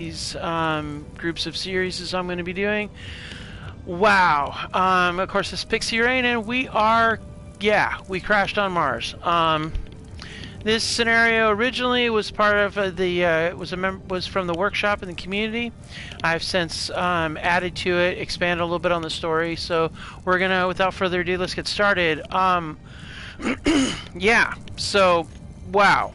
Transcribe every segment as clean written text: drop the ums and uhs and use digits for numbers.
these groups of series I'm going to be doing. Wow. Of course, this Pixie Rain, and we crashed on Mars. This scenario originally was part of was from the workshop in the community. I've since added to it, expanded a little bit on the story. So we're gonna, without further ado, let's get started. Yeah. So, wow.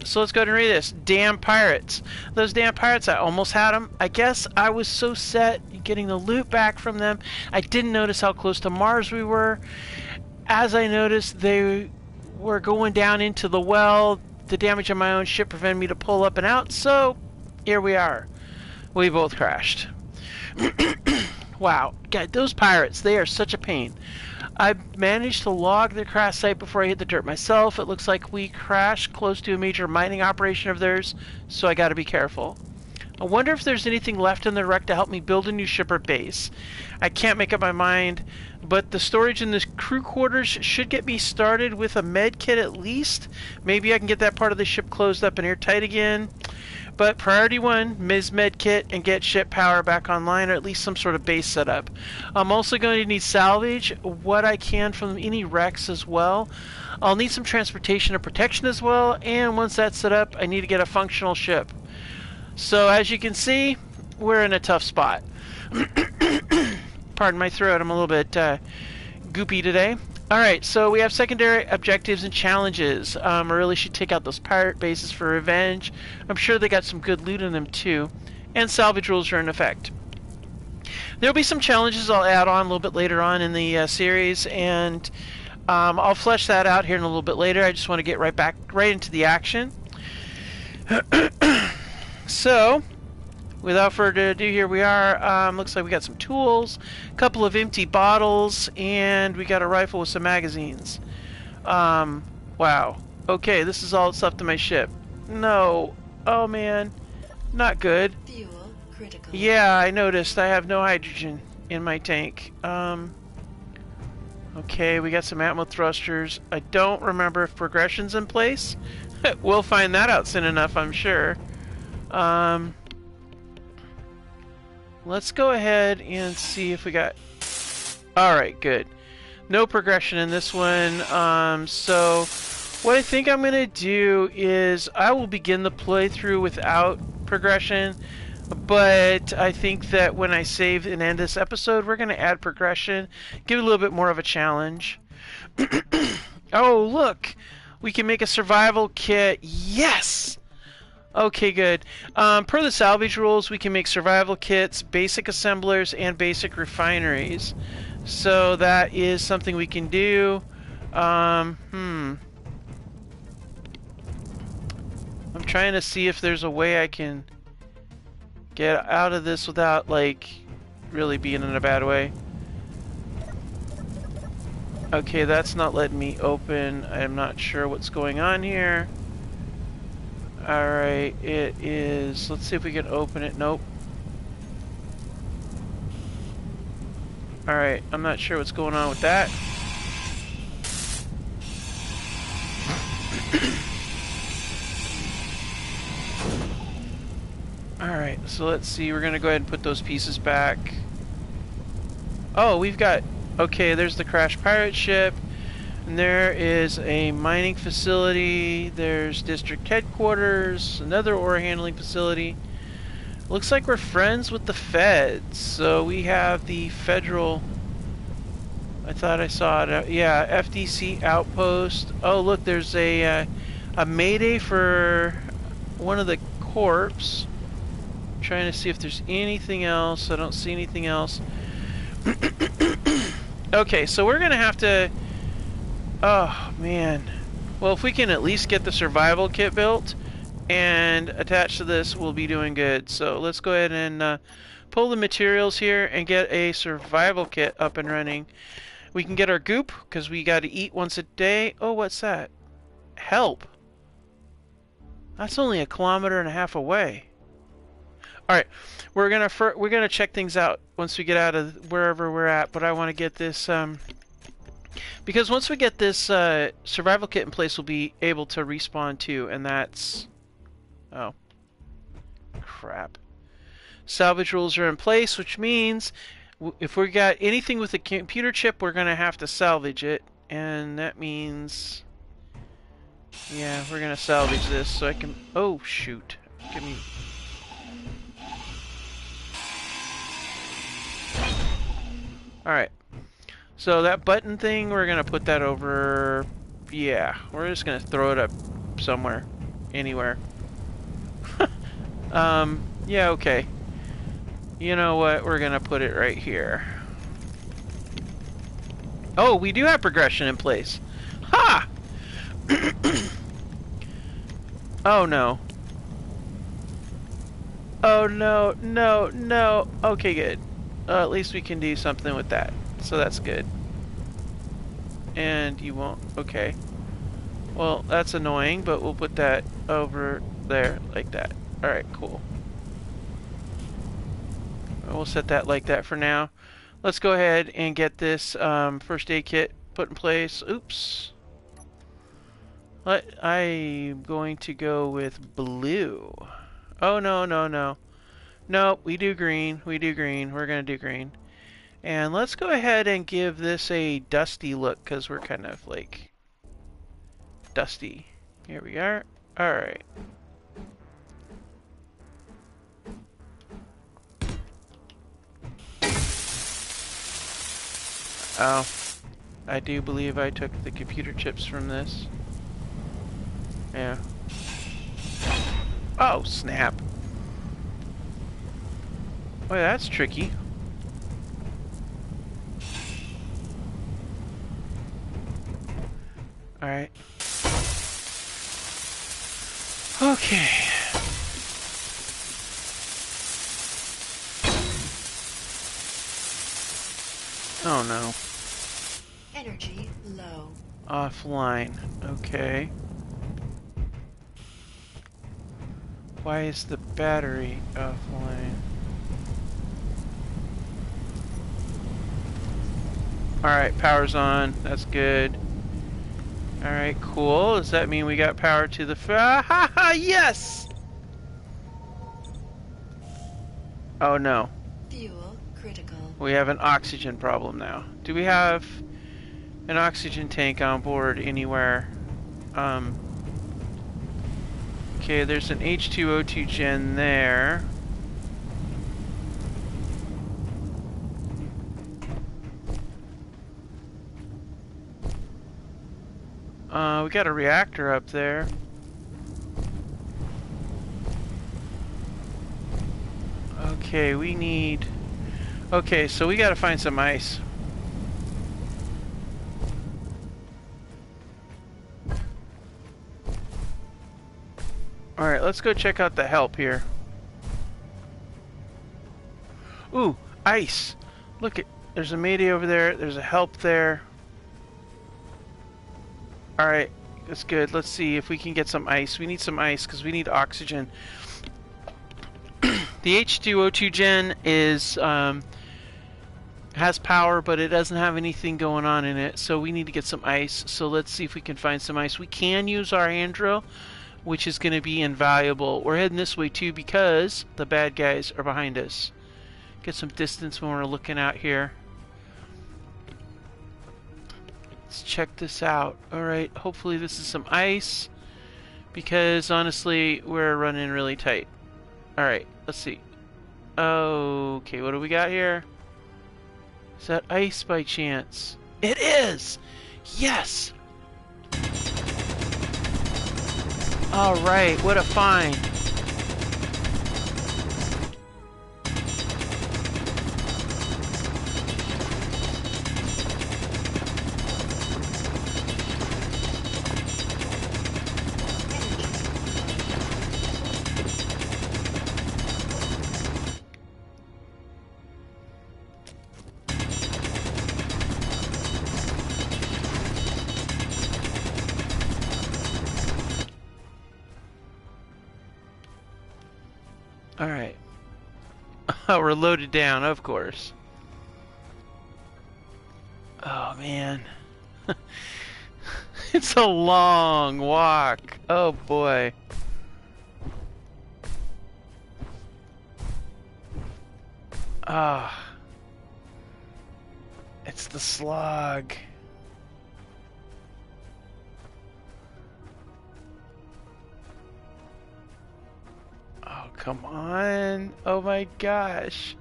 So let's go ahead and read this. Damn pirates. Those damn pirates, I almost had them. I guess I was so set getting the loot back from them, I didn't notice how close to Mars we were. As I noticed, they were going down into the well. The damage on my own ship prevented me to pull up and out, so here we are. We both crashed. Wow. God, those pirates, they are such a pain. I managed to log the crash site before I hit the dirt myself. It looks like we crashed close to a major mining operation of theirs, so I gotta be careful. I wonder if there's anything left in the wreck to help me build a new ship or base. I can't make up my mind, but the storage in the crew quarters should get me started with a med kit at least. Maybe I can get that part of the ship closed up and airtight again. But priority one, Ms. Medkit, and get ship power back online, or at least some sort of base setup. I'm also going to need salvage what I can from any wrecks as well. I'll need some transportation and protection as well, and once that's set up, I need to get a functional ship. So as you can see, we're in a tough spot. Pardon my throat, I'm a little bit goopy today. Alright, so we have secondary objectives and challenges. I really should take out those pirate bases for revenge. I'm sure they got some good loot in them too. And salvage rules are in effect. There'll be some challenges I'll add on a little bit later on in the series, and I'll flesh that out here in a little bit later. I just want to get right into the action. So, without further ado, here we are. Looks like we got some tools, a couple of empty bottles, and we got a rifle with some magazines. Wow. Okay, this is all that's left of my ship. No. Oh man. Not good. Fuel critical. Yeah, I noticed. I have no hydrogen in my tank. Okay, we got some atmo thrusters. I don't remember if progression's in place. We'll find that out soon enough, I'm sure. Let's go ahead and see if we got... Alright, good. No progression in this one. So what I think I'm going to do is I will begin the playthrough without progression, but I think that when I save and end this episode, we're going to add progression, give it a little bit more of a challenge. Oh, look! We can make a survival kit. Yes! Okay, good. Per the salvage rules, we can make survival kits, basic assemblers, and basic refineries. So that is something we can do. I'm trying to see if there's a way I can get out of this without, like, really being in a bad way. Okay, that's not letting me open. I'm not sure what's going on here. Alright, it is... Let's see if we can open it. Nope. Alright, I'm not sure what's going on with that. Alright, so let's see. We're gonna go ahead and put those pieces back. Oh, we've got... Okay, there's the crashed pirate ship. And there is a mining facility, there's district headquarters, another ore handling facility. Looks like we're friends with the feds, so we have the federal... I thought I saw it. Yeah, FDC outpost. Oh, look, there's a mayday for one of the corps. I'm trying to see if there's anything else. I don't see anything else. Okay, so we're going to have to... Oh, man. Well, if we can at least get the survival kit built and attached to this, we'll be doing good. So let's go ahead and pull the materials here and get a survival kit up and running. We can get our goop, because we got to eat once a day. Oh, what's that? Help. That's only 1.5 kilometers away. Alright, we're gonna check things out once we get out of wherever we're at, but I want to get this... Because once we get this survival kit in place, we'll be able to respawn too, and that's Oh. Crap. Salvage rules are in place, which means if we got anything with a computer chip, we're going to have to salvage it. And that means... yeah, we're going to salvage this so I can... oh, shoot. Give me... alright. So that button thing, we're going to put that over... yeah, we're just going to throw it up somewhere. Anywhere. Yeah, okay. You know what? We're going to put it right here. Oh, we do have progression in place. Ha! Oh, no. Oh, no, no, no. Okay, good. At least we can do something with that. So that's good. And you won't... okay. Well, that's annoying, but we'll put that over there like that. Alright, cool. We'll set that like that for now. Let's go ahead and get this first aid kit put in place. Oops. I'm going to go with blue. Oh, no, no, no. No, we do green. We do green. We're going to do green. And let's go ahead and give this a dusty look, because we're kind of, like, dusty. Here we are. Alright. Oh. I do believe I took the computer chips from this. Yeah. Oh, snap. Boy, that's tricky. Alright. Okay. Oh no. Energy low. Offline. Okay. Why is the battery offline? Alright, power's on. That's good. Alright, cool. Does that mean we got power to the... yes! Oh no. Fuel critical. We have an oxygen problem now. Do we have an oxygen tank on board anywhere? Okay, there's an H2O2 gen there. We got a reactor up there. Okay, we need... okay, so we gotta find some ice. Alright, let's go check out the help here. Ooh, ice! Look, there's a mayday over there, there's a help there. Alright, that's good. Let's see if we can get some ice. We need some ice because we need oxygen. The H2O2 gen is has power, but it doesn't have anything going on in it, so we need to get some ice. So let's see if we can find some ice. We can use our hand drill, which is going to be invaluable. We're heading this way too because the bad guys are behind us. Get some distance when we're looking out here. Let's check this out. Alright, hopefully this is some ice, because honestly, we're running really tight. Alright, let's see. Okay, what do we got here? Is that ice by chance? It is! Yes! Alright, what a find. Alright. Oh, we're loaded down, of course. Oh, man. It's a long walk. Oh, boy. Ah, it's the slug. Oh, come on. Oh my gosh.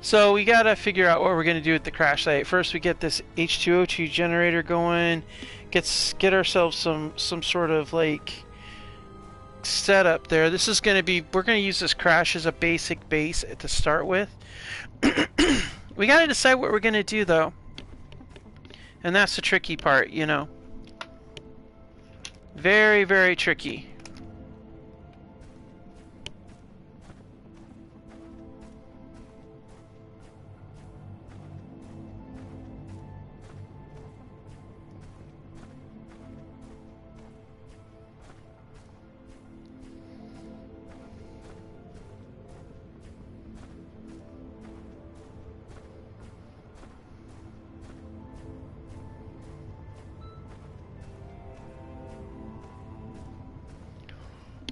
So we gotta figure out what we're gonna do with the crash site. First, we get this H2O2 generator going. Get ourselves some sort of like setup there. This is gonna be, we're gonna use this crash as a basic base to start with. We gotta decide what we're gonna do though, and that's the tricky part, you know. Very, very tricky.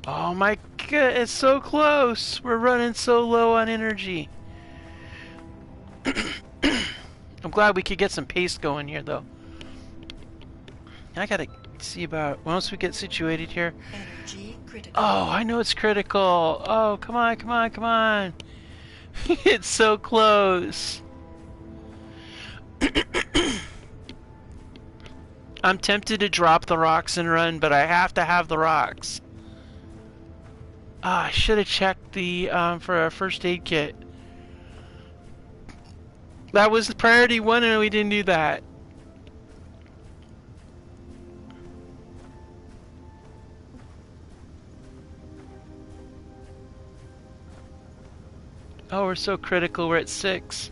Oh my god, it's so close! We're running so low on energy. I'm glad we could get some pace going here though. I gotta see about, once we get situated here. Energy critical. Oh, I know it's critical. Oh, come on, come on, come on. It's so close. I'm tempted to drop the rocks and run, but I have to have the rocks. Ah, I should have checked the for a first aid kit. That was the priority one, and we didn't do that. Oh, we're so critical. We're at 6.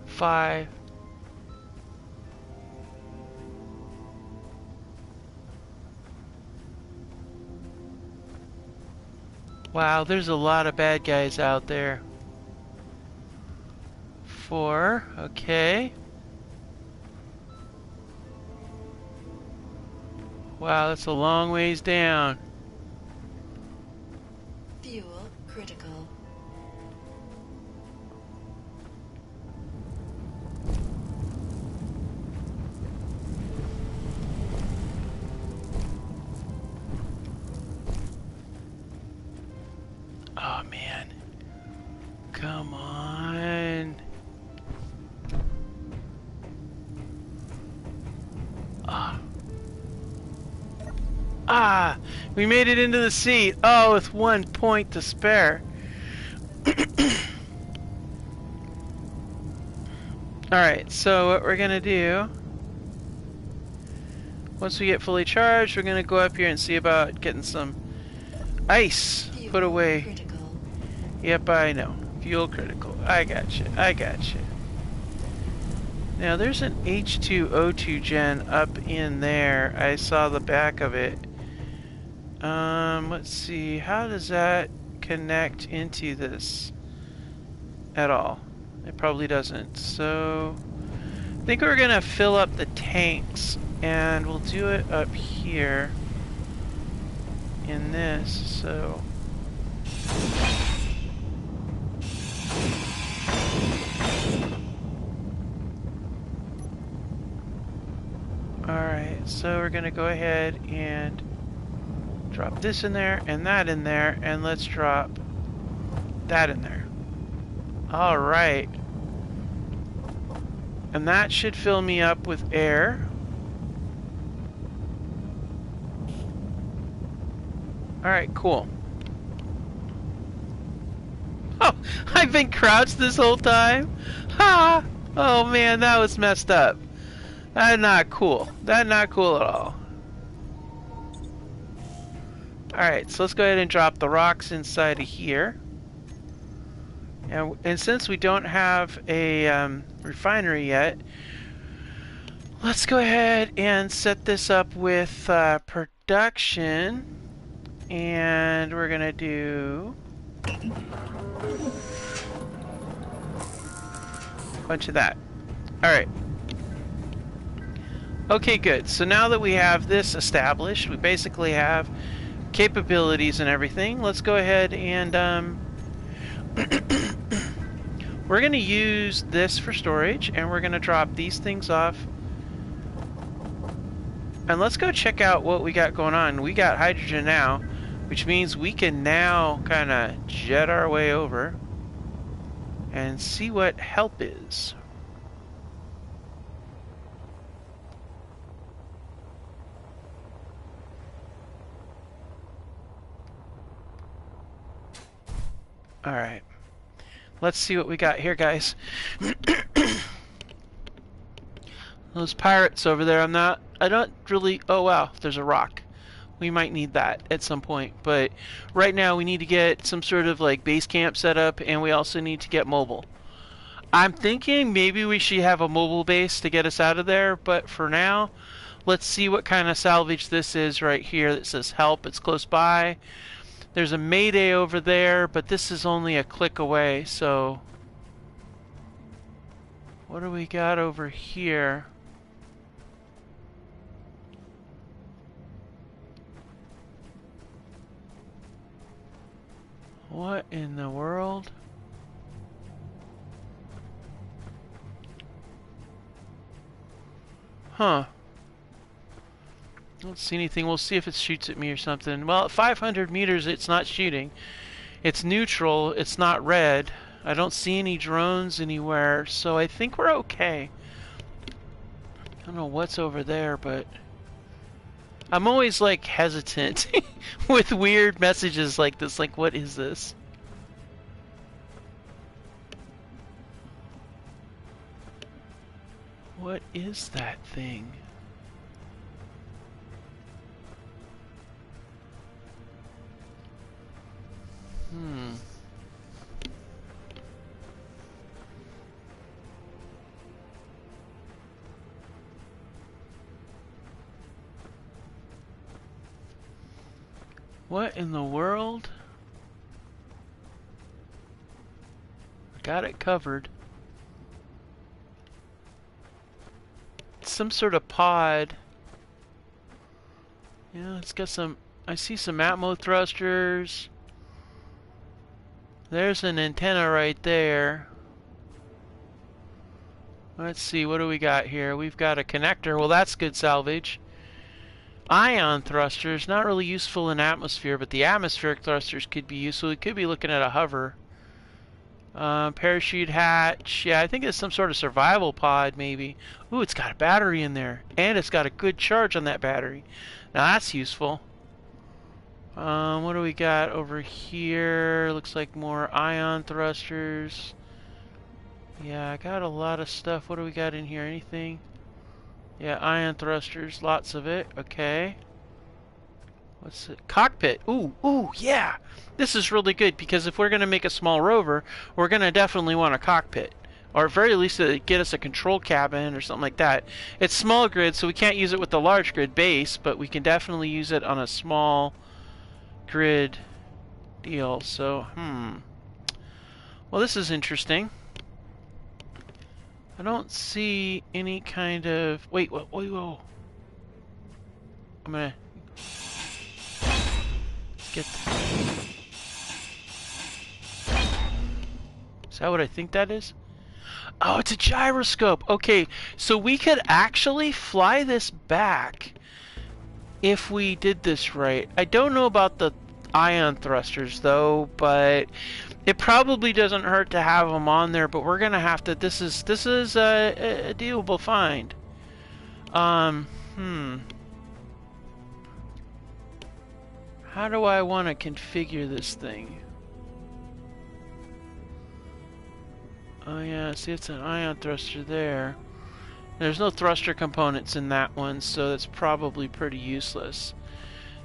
Five. Wow, there's a lot of bad guys out there. 4, okay. Wow, that's a long ways down. Fuel critical. Oh man. Come on. Ah. Ah! We made it into the seat. Oh, with 1 point to spare. Alright, so what we're gonna do, once we get fully charged, we're gonna go up here and see about getting some ice Fuel put away. critical. Yep, I know. Fuel critical. I gotcha. I gotcha. Now there's an H2O2 gen up in there. I saw the back of it. Let's see. How does that connect into this at all? It probably doesn't. So I think we're gonna fill up the tanks, and we'll do it up here in this. So alright, so we're gonna go ahead and drop this in there and that in there, and let's drop that in there. Alright. And that should fill me up with air. Alright, cool. Oh, I've been crouched this whole time? Ha! Oh man, that was messed up. That's not cool. That's not cool at all. Alright, so let's go ahead and drop the rocks inside of here. And since we don't have a refinery yet, let's go ahead and set this up with production. And we're gonna do Bunch of that. Alright. Okay, good. So now that we have this established, we basically have capabilities and everything. Let's go ahead and we're going to use this for storage, and we're going to drop these things off. And let's go check out what we got going on. We got hydrogen now, which means we can now kind of jet our way over and see what help is. Alright. Let's see what we got here, guys. Those pirates over there, I don't really... Oh, wow, there's a rock. We might need that at some point. But right now we need to get some sort of like base camp set up, and we also need to get mobile. I'm thinking maybe we should have a mobile base to get us out of there, but for now, let's see what kind of salvage this is right here that says help. It's close by. There's a mayday over there, but this is only a click away, so... What do we got over here? What in the world? Huh. I don't see anything. We'll see if it shoots at me or something. Well, at 500 meters, it's not shooting. It's neutral. It's not red. I don't see any drones anywhere, so I think we're okay. I don't know what's over there, but... I'm always, like, hesitant with weird messages like this. Like, what is this? What is that thing? What in the world? Got it covered. It's some sort of pod. Yeah, it's got some... I see some atmo thrusters. There's an antenna right there. Let's see, what do we got here? We've got a connector. Well, that's good salvage. Ion thrusters, not really useful in atmosphere, but the atmospheric thrusters could be useful. We could be looking at a hover. Parachute hatch. Yeah, I think it's some sort of survival pod, maybe. Ooh, it's got a battery in there. And it's got a good charge on that battery. Now, that's useful. What do we got over here? Looks like more ion thrusters. Yeah, I got a lot of stuff. What do we got in here? Anything? Yeah, ion thrusters, lots of it. Okay. What's it? Cockpit. Ooh, yeah. This is really good because if we're going to make a small rover, we're going to definitely want a cockpit. Or at very least get us a control cabin or something like that. It's small grid, so we can't use it with the large grid base, but we can definitely use it on a small grid deal. So, well, this is interesting. I don't see any kind of... Wait, whoa. I'm gonna... Get... Is that what I think that is? Oh, it's a gyroscope! Okay, so we could actually fly this back if we did this right. I don't know about the ion thrusters, though, but... It probably doesn't hurt to have them on there, but we're gonna have to. This is a doable find. How do I want to configure this thing? Oh yeah, see, it's an ion thruster there. There's no thruster components in that one, so that's probably pretty useless.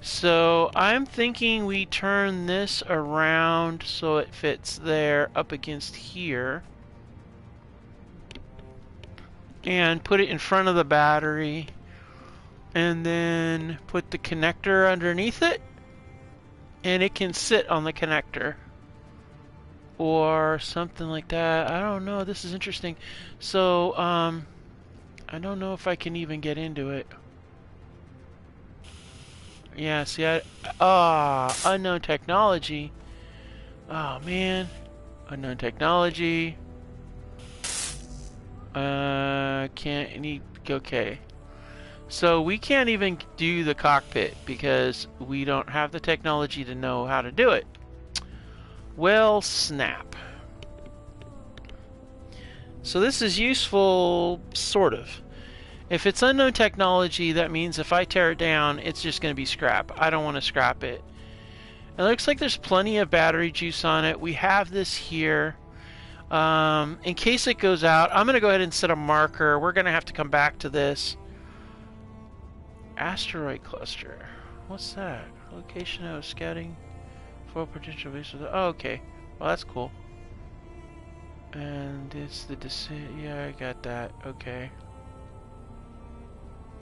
So I'm thinking we turn this around so it fits there up against here and put it in front of the battery and then put the connector underneath it and it can sit on the connector. or something like that. I don't know. This is interesting. So, I don't know if I can even get into it. Yeah, see, unknown technology. Oh, man. Unknown technology. Okay. So we can't even do the cockpit because we don't have the technology to know how to do it. Well, snap. So this is useful, sort of. If it's unknown technology, that means if I tear it down, it's just going to be scrap. I don't want to scrap it. It looks like there's plenty of battery juice on it. We have this here. In case it goes out, I'm going to go ahead and set a marker. We're going to have to come back to this. Asteroid cluster. What's that? Location of scouting for potential bases. Oh, okay. Well, that's cool. And it's the decision. Yeah, I got that. Okay.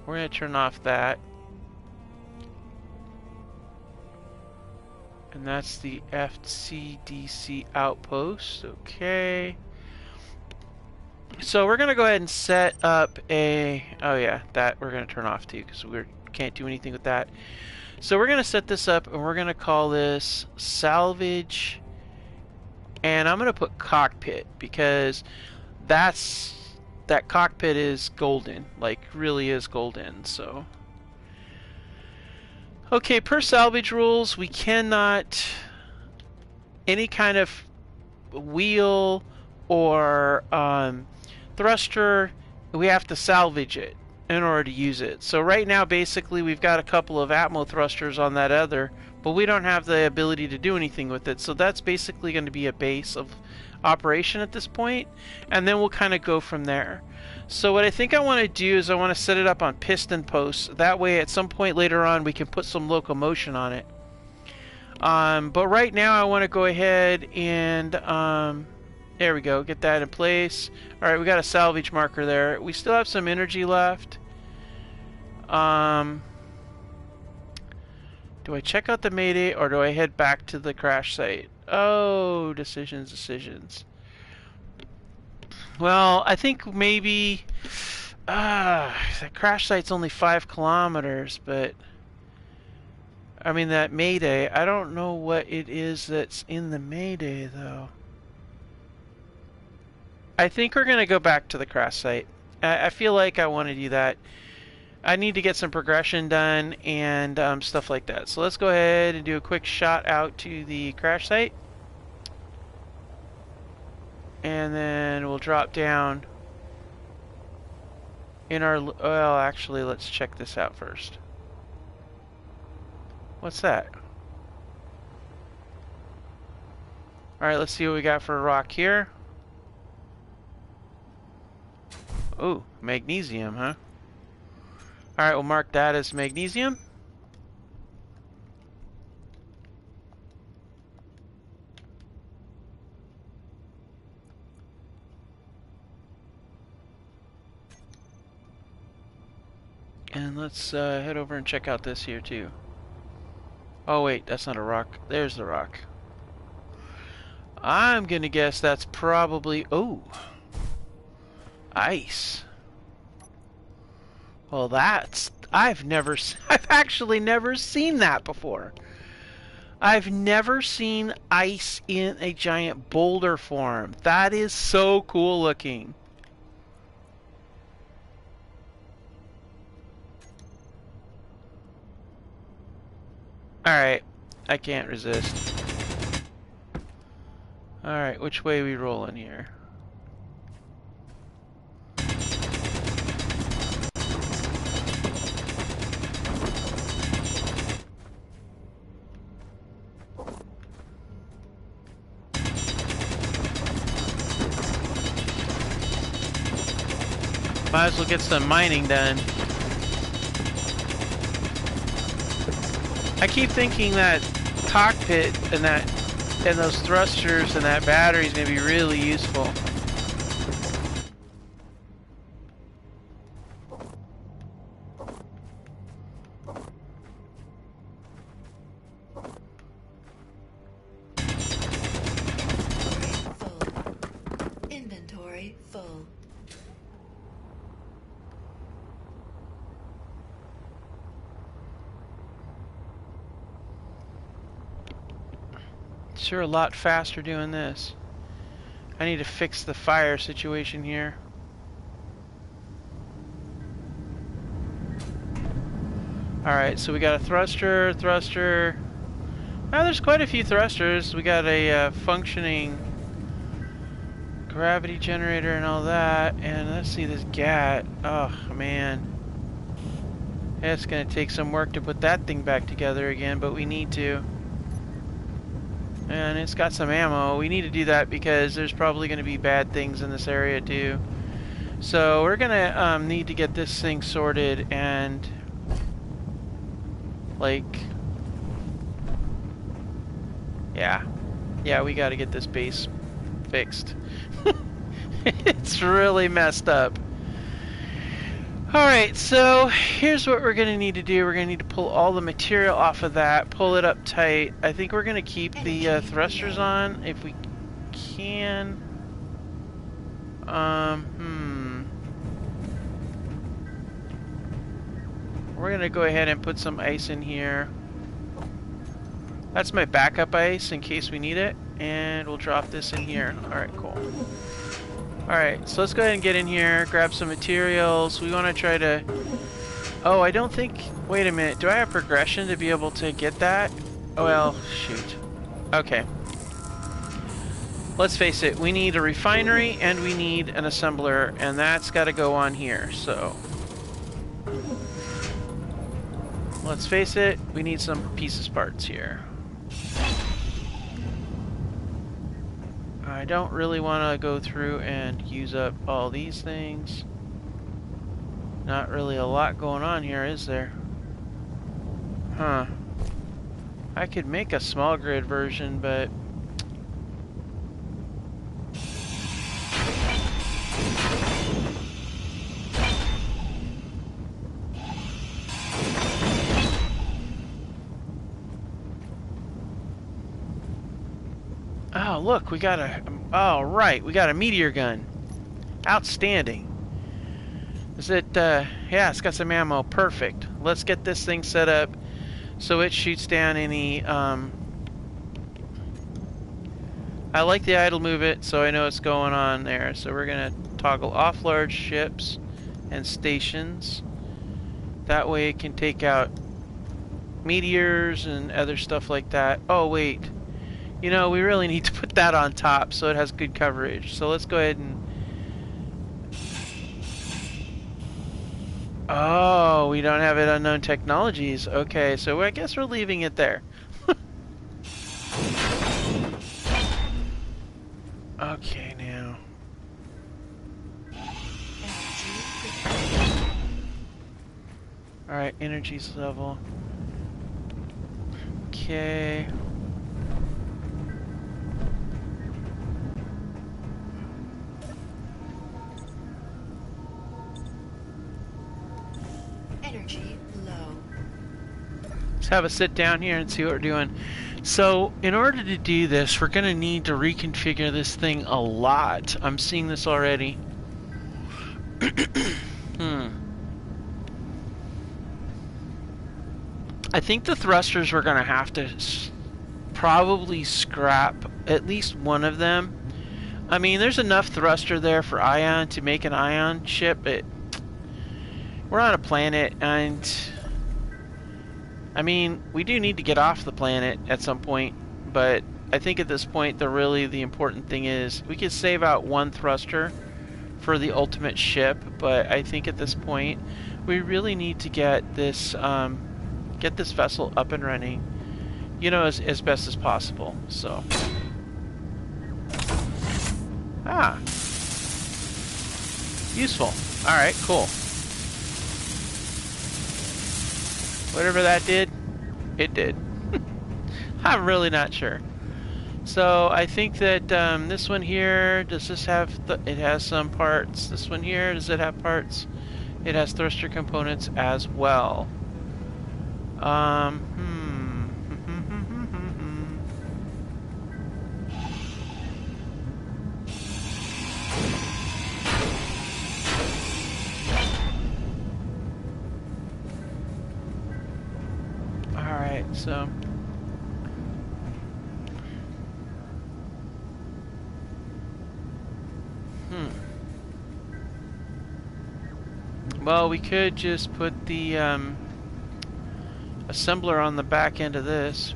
We're going to turn off that. And that's the FCDC outpost. Okay. So we're going to go ahead and set up a... Oh yeah, that we're going to turn off too because we can't do anything with that. So we're going to set this up and we're going to call this Salvage. And I'm going to put Cockpit because that cockpit is golden. Like, really is golden, so... Okay, per salvage rules, we cannot... Any kind of wheel or thruster, we have to salvage it in order to use it. So right now, basically, we've got a couple of Atmo thrusters on that other, but we don't have the ability to do anything with it. So that's basically going to be a base of operation at this point, and then we'll kind of go from there. So what I think I want to do is I want to set it up on piston posts. That way at some point later on we can put some locomotion on it. But right now I want to go ahead and there we go, get that in place. Alright, we got a salvage marker there. We still have some energy left. Do I check out the Mayday or do I head back to the crash site? Oh, decisions. Well, I think maybe the crash site's only 5 kilometers, but I mean that Mayday, I don't know what it is that's in the Mayday though. I think we're gonna go back to the crash site. I feel like I want to do that. I need to get some progression done and stuff like that. So let's go ahead and do a quick shot out to the crash site. And then we'll drop down in our... Well, actually, let's check this out first. What's that? Alright, let's see what we got for a rock here. Oh, magnesium, huh? Alright, we'll mark that as magnesium. And let's head over and check out this here too. Oh wait, that's not a rock. There's the rock. I'm gonna guess that's probably... Oh! Ice. Well, that's... I've actually never seen that before. I've never seen ice in a giant boulder form. That is so cool looking. Alright, I can't resist. Alright, which way are we rolling here? Might as well get some mining done. I keep thinking that cockpit and those thrusters and that battery is going to be really useful. Sure, a lot faster doing this. I need to fix the fire situation here. Alright, so we got a thruster. Oh, there's quite a few thrusters. We got a functioning gravity generator and all that. And let's see this GAT. Oh, man. It's going to take some work to put that thing back together again, but we need to. And it's got some ammo. We need to do that because there's probably going to be bad things in this area too. So we're going to need to get this thing sorted and like... Yeah, we got to get this base fixed. It's really messed up. Alright, so here's what we're going to need to do. We're going to need to pull all the material off of that, pull it up tight. I think we're going to keep the thrusters on if we can. We're going to go ahead and put some ice in here. That's my backup ice in case we need it. And we'll drop this in here. Alright, cool. Alright, so let's go ahead and get in here, grab some materials. We want to try to... Oh, I don't think... Wait a minute. Do I have progression to be able to get that? Oh, well, shoot. Okay. Let's face it. We need a refinery and we need an assembler, and that's got to go on here, so... Let's face it. We need some pieces parts here. I don't really want to go through and use up all these things. Not really a lot going on here, is there? Huh. I could make a small grid version, but... Oh, look, we got a... Oh, right, we got a meteor gun. Outstanding. Is it, yeah, it's got some ammo. Perfect. Let's get this thing set up so it shoots down any, I like the idle move it, so I know what's going on there. So we're going to toggle off large ships and stations. That way it can take out meteors and other stuff like that. Oh, wait. You know, we really need to put that on top so it has good coverage. So let's go ahead and... Oh, we don't have it unknown technologies. Okay, so I guess we're leaving it there. Okay, now. Alright, energy's level. Okay. Energy low. Let's have a sit down here and see what we're doing. So, in order to do this, we're going to need to reconfigure this thing a lot. I'm seeing this already. I think the thrusters we're going to have to probably scrap at least one of them. I mean, there's enough thruster there for ion to make an ion ship, but we're on a planet, and I mean, we do need to get off the planet at some point, but I think at this point the important thing is we could save out one thruster for the ultimate ship, but I think at this point we really need to get this vessel up and running, you know, as best as possible. So useful. Alright, cool. Whatever that did, it did. I'm really not sure. So I think that this one here, does this have, it has some parts. This one here, does it have parts? It has thruster components as well. Alright, so Well, we could just put the assembler on the back end of this.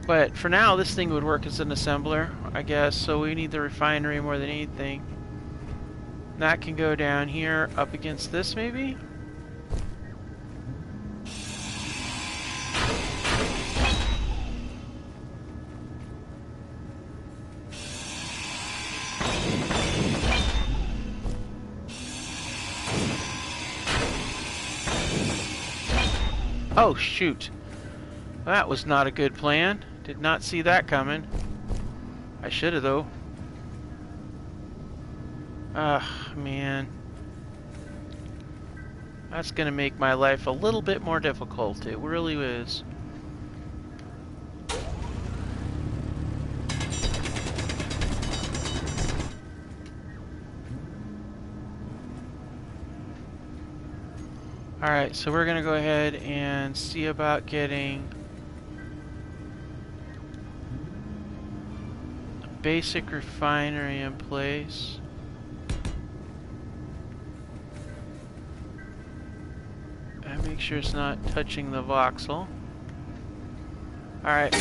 But for now, this thing would work as an assembler, I guess. So we need the refinery more than anything. That can go down here up against this, maybe? Oh, shoot. That was not a good plan. Did not see that coming. I should have, though. Ah, man. That's gonna make my life a little bit more difficult. It really is. Alright, so we're gonna go ahead and see about getting a basic refinery in place. And make sure it's not touching the voxel. Alright,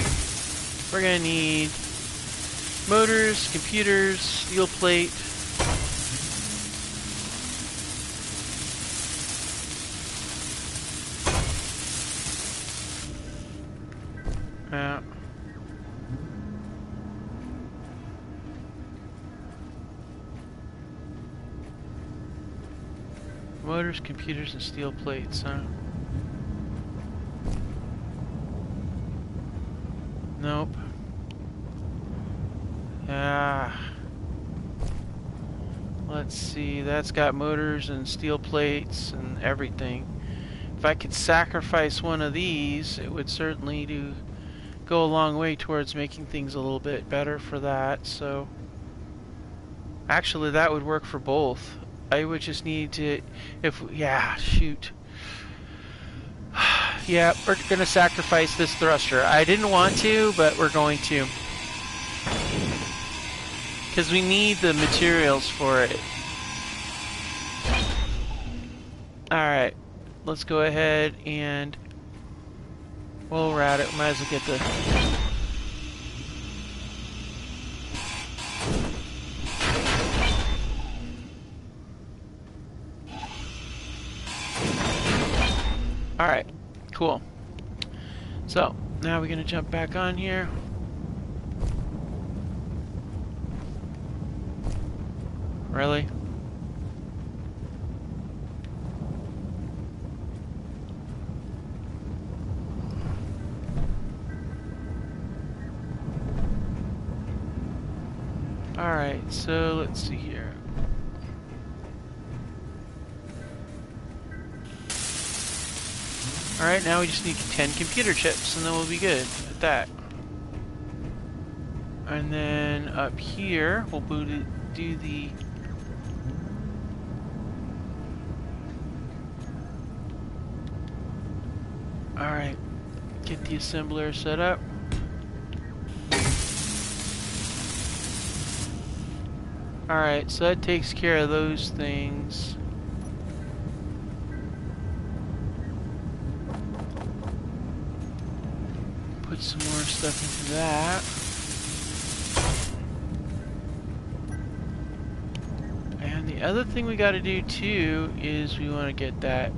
we're gonna need motors, computers, steel plate. Motors, computers, and steel plates, huh? Nope. Let's see, that's got motors and steel plates and everything. If I could sacrifice one of these, it would certainly go a long way towards making things a little bit better for that. So actually that would work for both. I would just need to, yeah, shoot. Yeah, we're gonna sacrifice this thruster. I didn't want to, but we're going to. Because we need the materials for it. Alright, let's go ahead and while we're at it, we might as well get the Alright, cool. So, now we're going to jump back on here. Really? Alright, so let's see here. Alright, now we just need 10 computer chips and then we'll be good at that. And then up here, we'll do the Alright, get the assembler set up. Alright, so that takes care of those things. Put some more stuff into that. And the other thing we gotta do too is we want to get that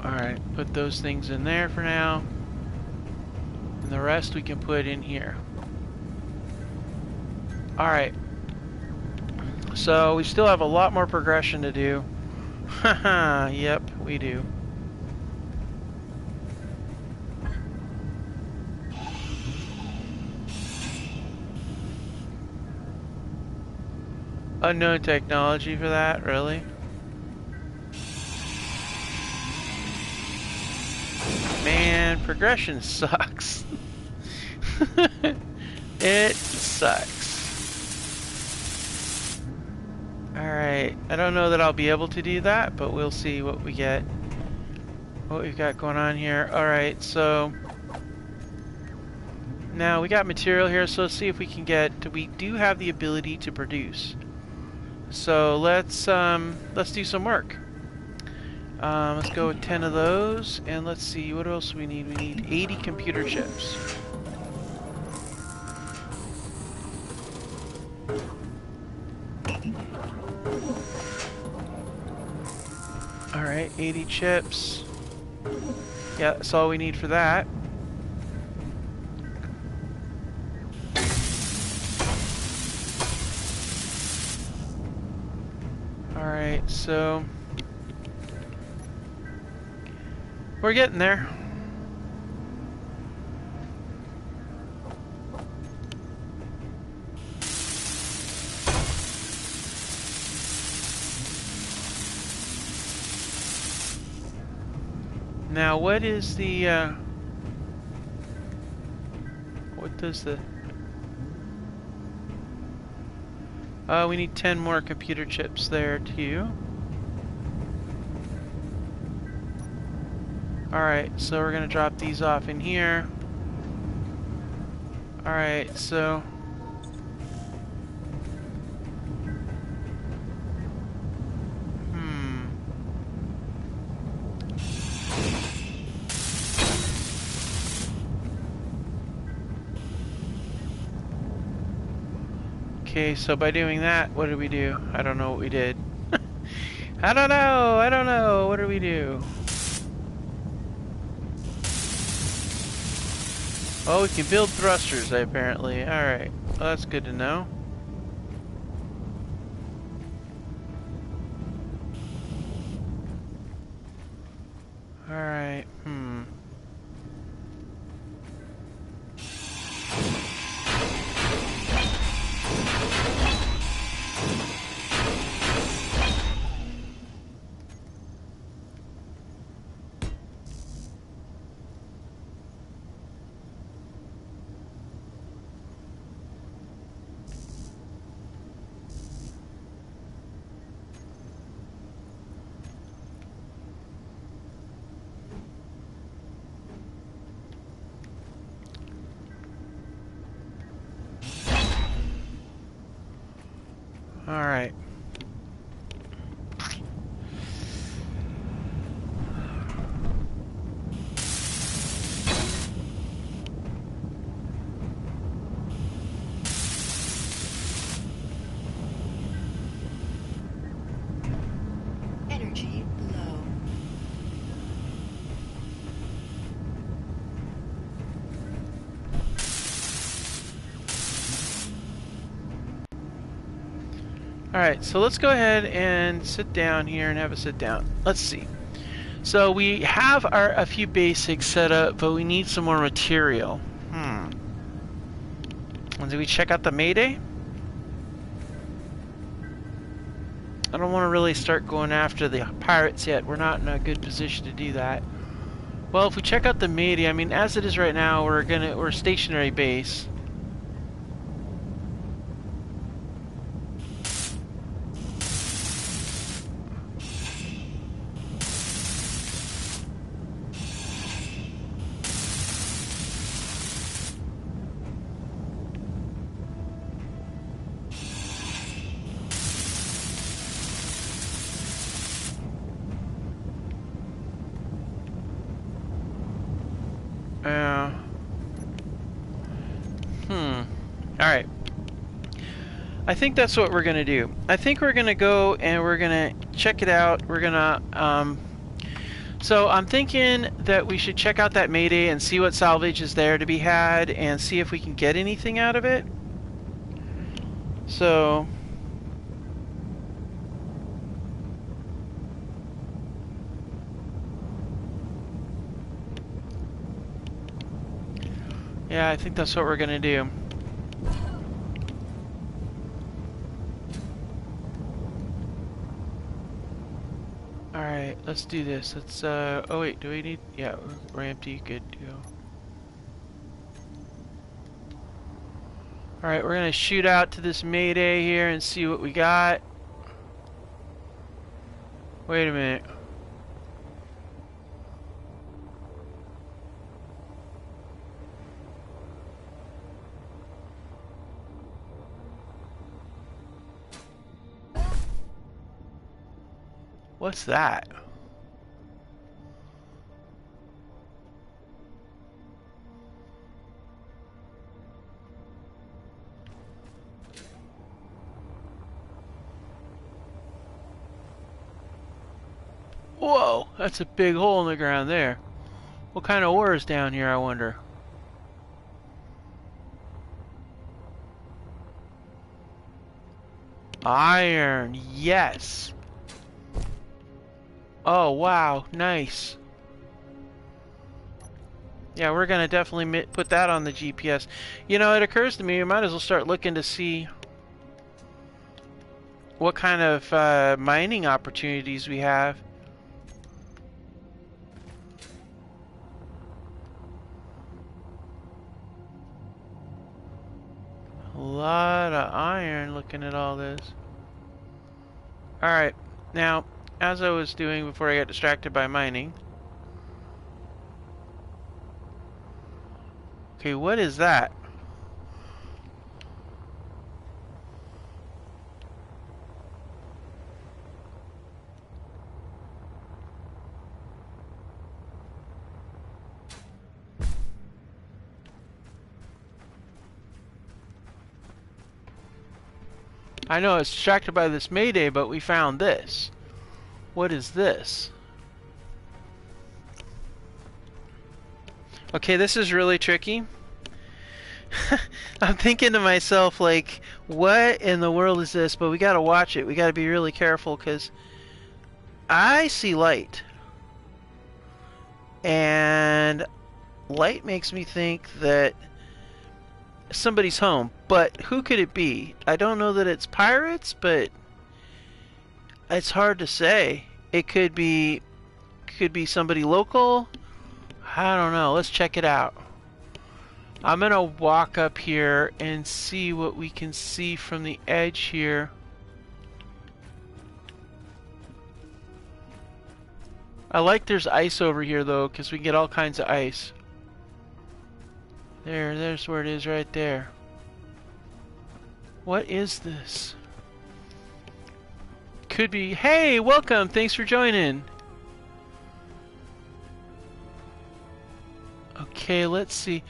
Alright, put those things in there for now. And the rest we can put in here. Alright. So we still have a lot more progression to do. Haha, yep, we do. Unknown technology for that, really? Man, progression sucks. It sucks. Alright, I don't know that I'll be able to do that, but we'll see what we get. What we've got going on here. Alright, so now we got material here, so let's see if we can get, we do have the ability to produce. So let's do some work. Let's go with 10 of those, and let's see, what else we need? We need 80 computer chips. Alright, 80 chips. Yeah, that's all we need for that. Alright, so we're getting there. Now, what is the, what does the, we need 10 more computer chips there, too. Alright, so we're gonna drop these off in here. Alright, so okay, so by doing that, what did we do? I don't know what we did. I don't know, what did we do? Oh, we can build thrusters, apparently. Alright, well, that's good to know. Alright, Alright. Energy low. Alright, so let's go ahead and sit down here and have a sit down. Let's see. So we have a few basics set up, but we need some more material. And did we check out the Mayday? I don't want to really start going after the pirates yet. We're not in a good position to do that. Well, if we check out the Mayday, I mean, as it is right now, we're a stationary base. Alright. I think that's what we're going to do. I think we're going to go and we're going to check it out. We're going to, so I'm thinking that we should check out that Mayday and see what salvage is there to be had and see if we can get anything out of it. So yeah, I think that's what we're going to do. Alright, let's do this. Let's, oh wait, do we need, yeah, we're empty, good to go. Alright, we're gonna shoot out to this Mayday here and see what we got. Wait a minute. What's that? Whoa, that's a big hole in the ground there. What kind of ore is down here, I wonder? Iron, yes. Oh, wow, nice. Yeah, we're gonna definitely put that on the GPS. You know, it occurs to me, we might as well start looking to see what kind of mining opportunities we have. A lot of iron looking at all this. Alright, now, as I was doing before I got distracted by mining. Okay, what is that? I know I was distracted by this Mayday, but we found this. What is this? Okay, this is really tricky. I'm thinking to myself, like, what in the world is this? But we gotta watch it. We gotta be really careful, because I see light. And light makes me think that somebody's home. But who could it be? I don't know that it's pirates, but it's hard to say. It could be somebody local. I don't know. Let's check it out. I'm gonna walk up here and see what we can see from the edge here. I like there's ice over here though, because we can get all kinds of ice. There's where it is right there. What is this? Could be, hey, welcome, thanks for joining. Okay, let's see.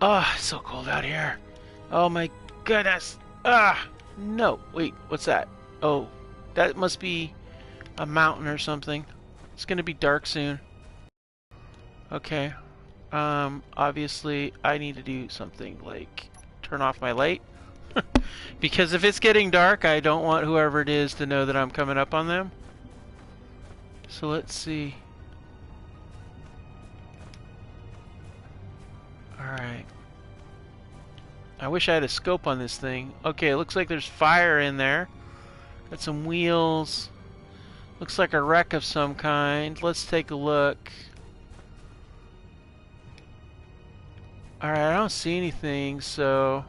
Ah, it's so cold out here. Oh my goodness. Ah, no, wait, what's that? Oh, that must be a mountain or something. It's gonna be dark soon. Okay. Obviously I need to do something like turn off my light. Because if it's getting dark, I don't want whoever it is to know that I'm coming up on them. So let's see. Alright. I wish I had a scope on this thing. Okay, it looks like there's fire in there. Got some wheels. Looks like a wreck of some kind. Let's take a look. Alright, I don't see anything, so...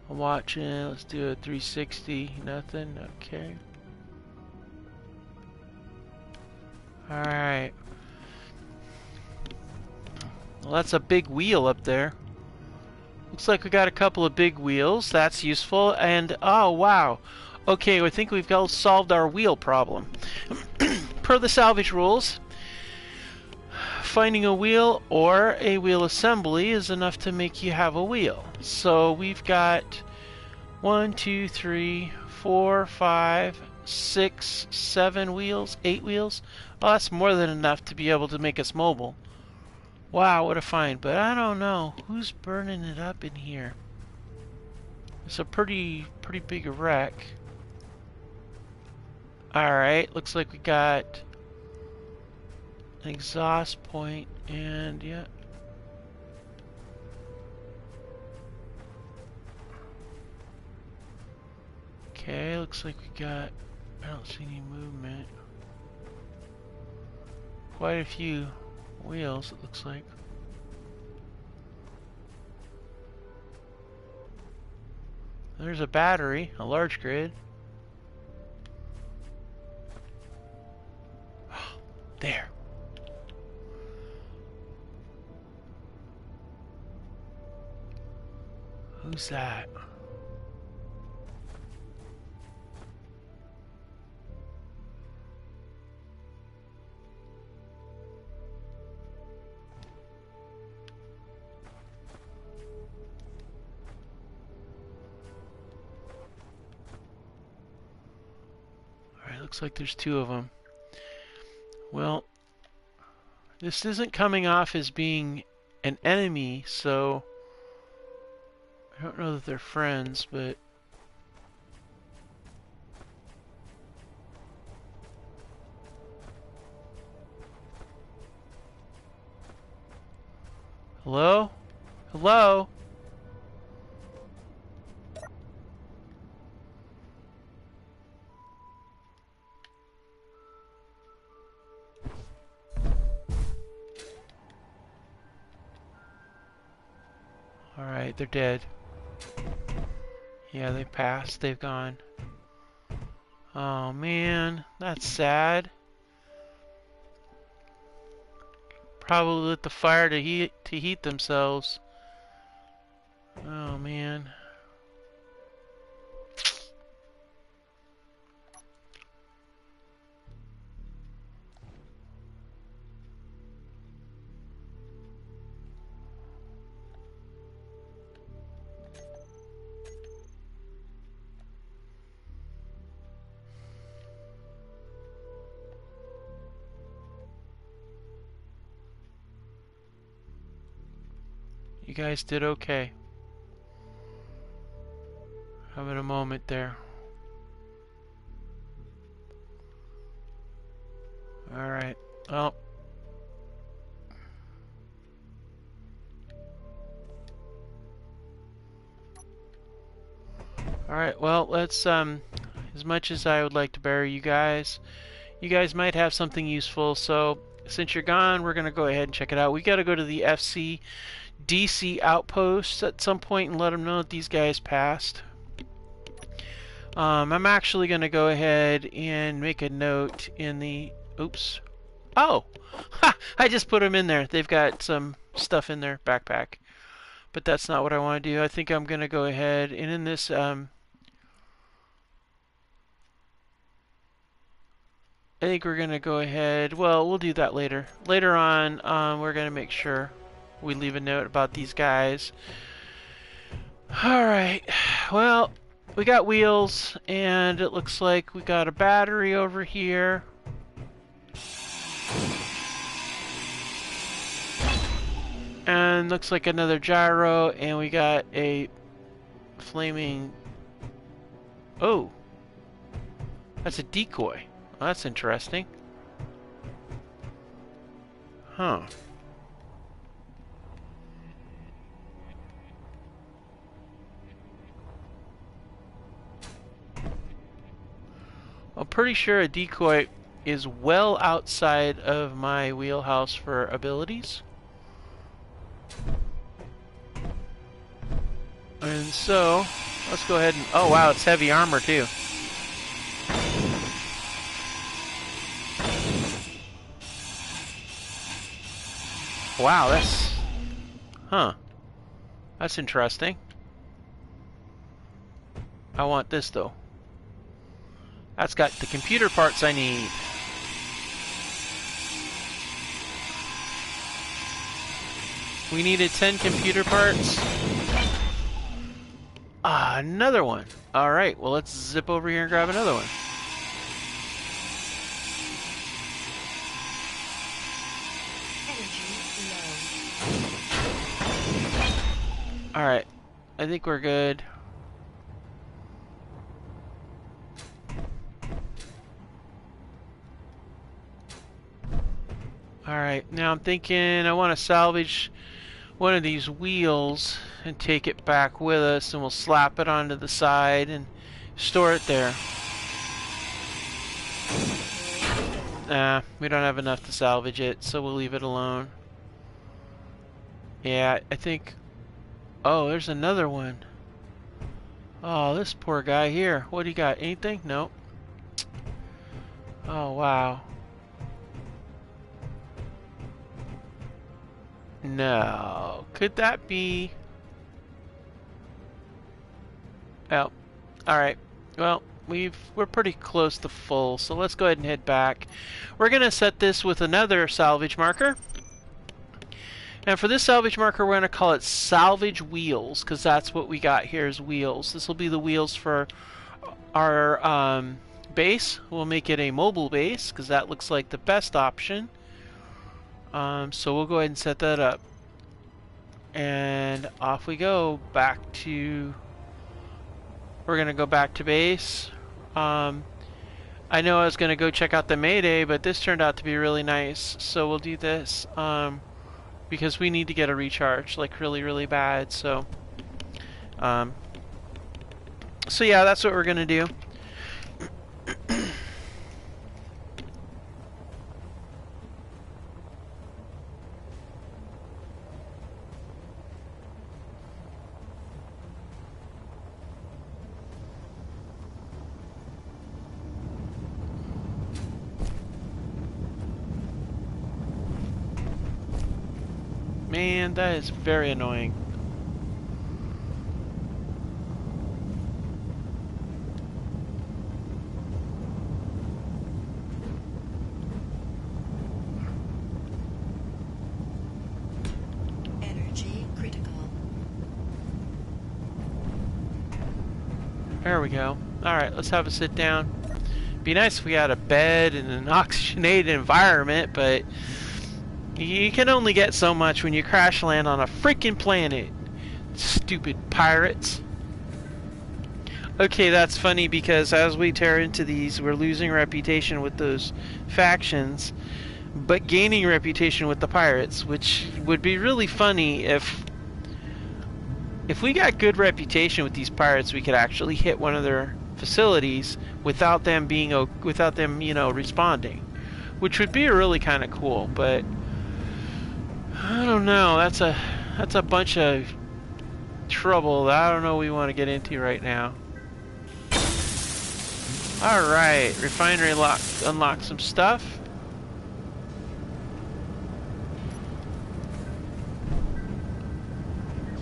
I'm watching. Let's do a 360. Nothing. Okay. Alright. Well, that's a big wheel up there. Looks like we got a couple of big wheels. That's useful. And, oh, wow. Okay, I think we've solved our wheel problem. Per the salvage rules, finding a wheel or a wheel assembly is enough to make you have a wheel. So we've got 1, 2, 3, 4, 5, 6, 7 wheels, 8 wheels. Well, that's more than enough to be able to make us mobile. Wow, what a find. But I don't know. Who's burning it up in here? It's a pretty big wreck. Alright, looks like we got an exhaust point and yeah. Okay, looks like we got, I don't see any movement. Quite a few wheels, it looks like. There's a battery, a large grid. There. Who's that? Alright, looks like there's two of them. Well, this isn't coming off as being an enemy, so I don't know that they're friends, but hello? Hello? Alright, they're dead. Yeah, they passed. They've gone. Oh man, that's sad. Probably lit the fire to heat themselves. Oh man. You guys did okay. Having a moment there. Alright. Well. Alright, well, let's, as much as I would like to bury you guys might have something useful, so since you're gone, we're gonna go ahead and check it out. We gotta go to the FC DC outpost at some point and let them know that these guys passed. I'm actually going to go ahead and make a note in the... Oops. Oh! Ha! I just put them in there. They've got some stuff in their backpack. But that's not what I want to do. I think I'm going to go ahead and in this... I think we're going to go ahead... Well, we'll do that later. Later on, we're going to make sure we leave a note about these guys. Alright, well, we got wheels, and it looks like we got a battery over here. And looks like another gyro, and we got a flaming... Oh! That's a decoy. Well, that's interesting. Huh. I'm pretty sure a decoy is well outside of my wheelhouse for abilities. And so, let's go ahead and... Oh wow, it's heavy armor too. Wow, that's... Huh. That's interesting. I want this though. That's got the computer parts I need. We needed 10 computer parts. Ah, another one. Alright, well let's zip over here and grab another one. Alright, I think we're good. Alright, now I'm thinking I want to salvage one of these wheels and take it back with us, and we'll slap it onto the side and store it there. Nah, we don't have enough to salvage it, so we'll leave it alone. Yeah, I think... Oh, there's another one. Oh, this poor guy here. What do you got? Anything? Nope. Oh, wow. No. Could that be... Oh. Alright. Well, we're pretty close to full, so let's go ahead and head back. We're going to set this with another salvage marker. And for this salvage marker, we're going to call it Salvage Wheels, because that's what we got here is wheels. This will be the wheels for our base. We'll make it a mobile base, because that looks like the best option. So we'll go ahead and set that up. And off we go back to... We're going to go back to base. I know I was going to go check out the Mayday, but this turned out to be really nice. So we'll do this. Because we need to get a recharge, like really, really bad. So yeah, that's what we're gonna do. Man, that is very annoying. Energy critical. There we go. Alright, let's have a sit down. Be nice if we had a bed and an oxygenated environment, but you can only get so much when you crash land on a freaking planet. Stupid pirates. Okay, that's funny because as we tear into these, we're losing reputation with those factions, but gaining reputation with the pirates, which would be really funny if we got good reputation with these pirates, we could actually hit one of their facilities without them being responding, which would be really kind of cool, but I don't know. That's a bunch of trouble that I don't know we want to get into right now. Alright, refinery unlock some stuff.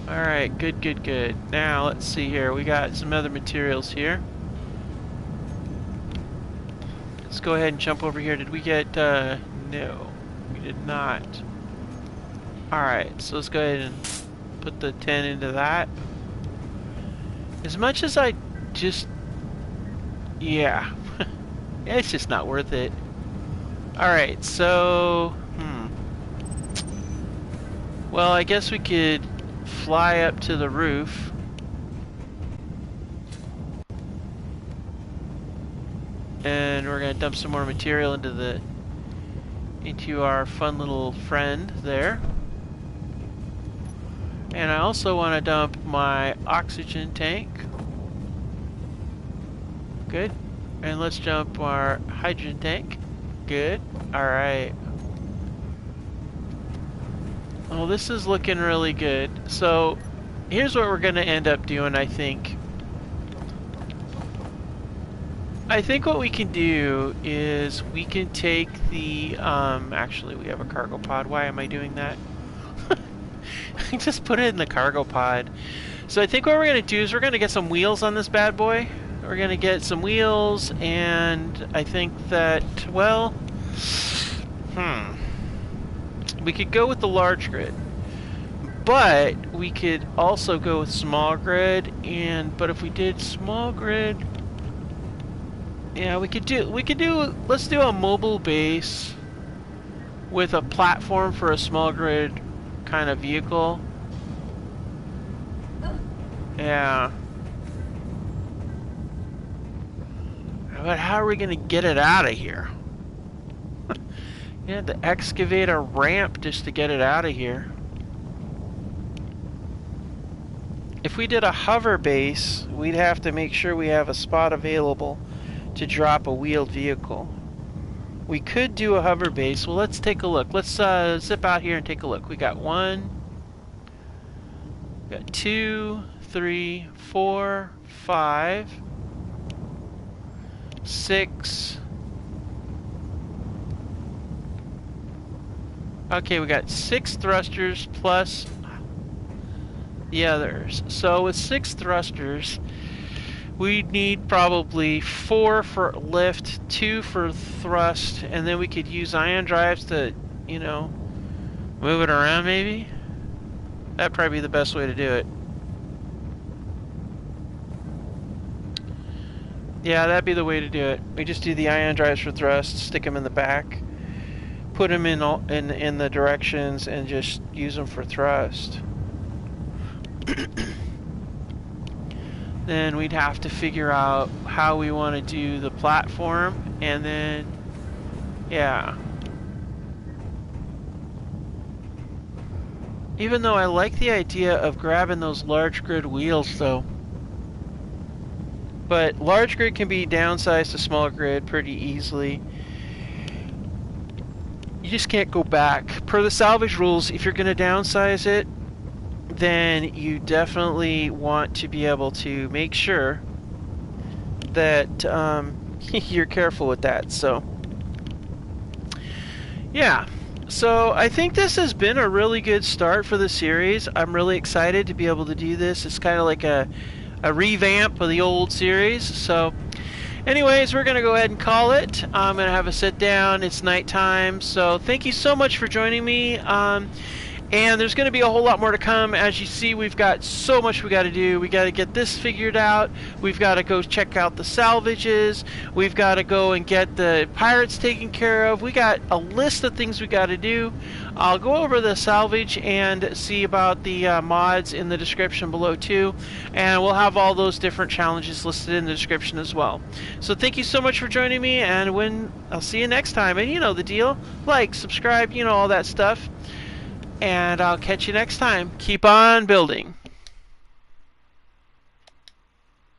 Alright, good. Now, let's see here. We got some other materials here. Let's go ahead and jump over here. Did we get, no, we did not. Alright, so let's go ahead and put the 10 into that. As much as I just... Yeah. It's just not worth it. Alright, so... Well, I guess we could fly up to the roof. And we're gonna dump some more material into our fun little friend there. And I also want to dump my oxygen tank. Good. And let's dump our hydrogen tank. Good. Alright. Well, this is looking really good. So, here's what we're going to end up doing, I think. I think what we can do is we can take the... actually, we have a cargo pod. Why am I doing that? Just put it in the cargo pod. So I think what we're going to do is we're going to get some wheels on this bad boy. We're going to get some wheels, and I think that, well, we could go with the large grid, but we could also go with small grid. But if we did small grid, yeah, let's do a mobile base with a platform for a small grid kind of vehicle. Yeah. But how are we going to get it out of here? You have to excavate a ramp just to get it out of here. If we did a hover base, we'd have to make sure we have a spot available to drop a wheeled vehicle. We could do a hover base. Well, let's take a look. Let's zip out here and take a look. We got 1, we got 2, 3, 4, 5, 6. Okay, we got 6 thrusters plus the others. So with 6 thrusters, we need probably 4 for lift, 2 for thrust, and then we could use ion drives to, you know, move it around maybe. That'd probably be the best way to do it. Yeah, that'd be the way to do it. We just do the ion drives for thrust, stick them in the back, put them in the directions, and just use them for thrust. Then we'd have to figure out how we want to do the platform, and then, yeah. Even though I like the idea of grabbing those large grid wheels, though. But large grid can be downsized to smaller grid pretty easily. You just can't go back. Per the salvage rules, if you're going to downsize it, then you definitely want to be able to make sure that you're careful with that. So, yeah. So I think this has been a really good start for the series. I'm really excited to be able to do this. It's kind of like a revamp of the old series. So anyways, we're going to go ahead and call it. I'm going to have a sit down. It's nighttime. So thank you so much for joining me. And there's going to be a whole lot more to come. As you see, we've got so much we got to do. We got to get this figured out. We've got to go check out the salvages. We've got to go and get the pirates taken care of. We got a list of things we got to do. I'll go over the salvage and see about the mods in the description below too. And we'll have all those different challenges listed in the description as well. So thank you so much for joining me, and I'll see you next time. And you know the deal. Like, subscribe, you know, all that stuff. And I'll catch you next time. Keep on building.